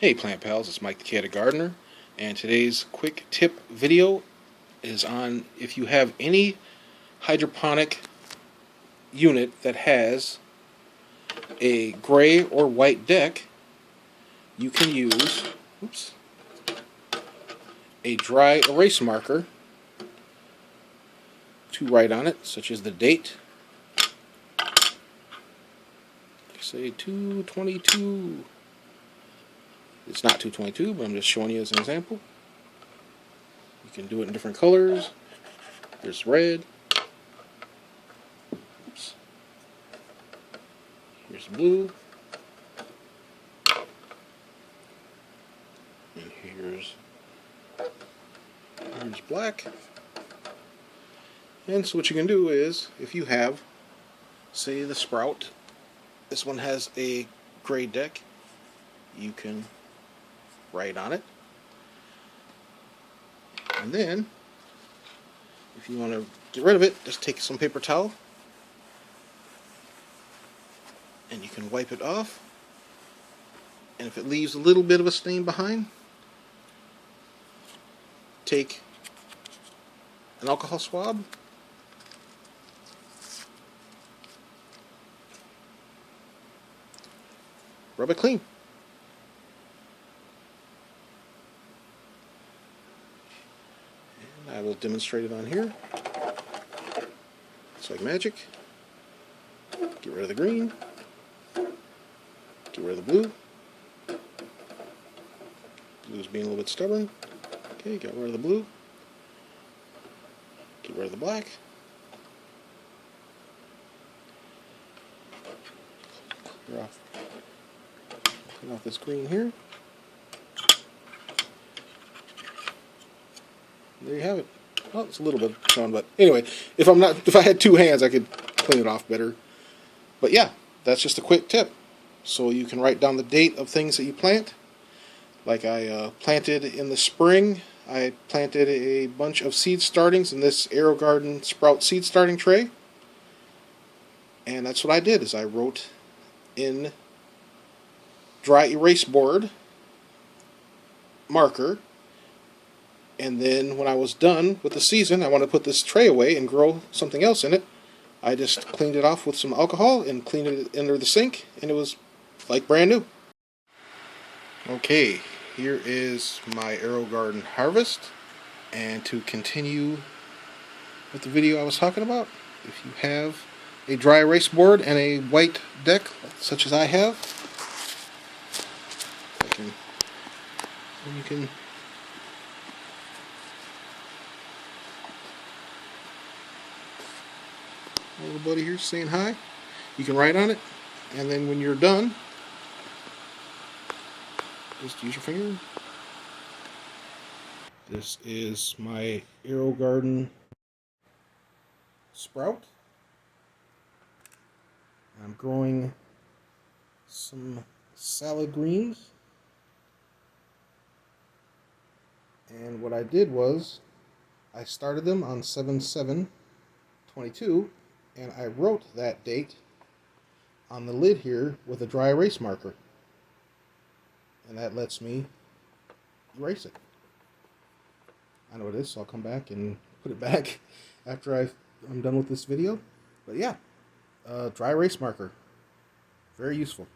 Hey plant pals, it's Mike the Cat Gardener, and today's quick tip video is on if you have any hydroponic unit that has a gray or white deck, you can use a dry erase marker to write on it, such as the date, say 2/22. It's not 2/22, but I'm just showing you as an example. You can do it in different colors. There's red. Here's blue. And here's black. And so what you can do is, if you have, say, the sprout, this one has a gray deck, you can write on it. And then, if you want to get rid of it, just take some paper towel and you can wipe it off. And if it leaves a little bit of a stain behind, take an alcohol swab, rub it clean. I will demonstrate it on here. It's like magic. Get rid of the green. Get rid of the blue. Blue's being a little bit stubborn. Okay, got rid of the blue. Get rid of the black. Clear off this green here. There you have it. Well, it's a little bit shown, but anyway, if I had two hands, I could clean it off better. But yeah, that's just a quick tip. So you can write down the date of things that you plant. Like I planted in the spring, I planted a bunch of seed startings in this Aerogarden sprout seed starting tray. And that's what I did, is I wrote in dry erase board marker. And then when I was done with the season, I wanted to put this tray away and grow something else in it. I just cleaned it off with some alcohol and cleaned it under the sink, and it was like brand new. Okay, here is my Aerogarden harvest. And to continue with the video I was talking about, if you have a dry erase board and a white deck, such as I have, you can little buddy here saying hi. You can write on it, and then when you're done, just use your finger. This is my Aerogarden sprout. I'm growing some salad greens, and what I did was I started them on 7/7/22. And I wrote that date on the lid here with a dry erase marker. And that lets me erase it. I know it is, so I'll come back and put it back after I'm done with this video. But yeah, dry erase marker. Very useful.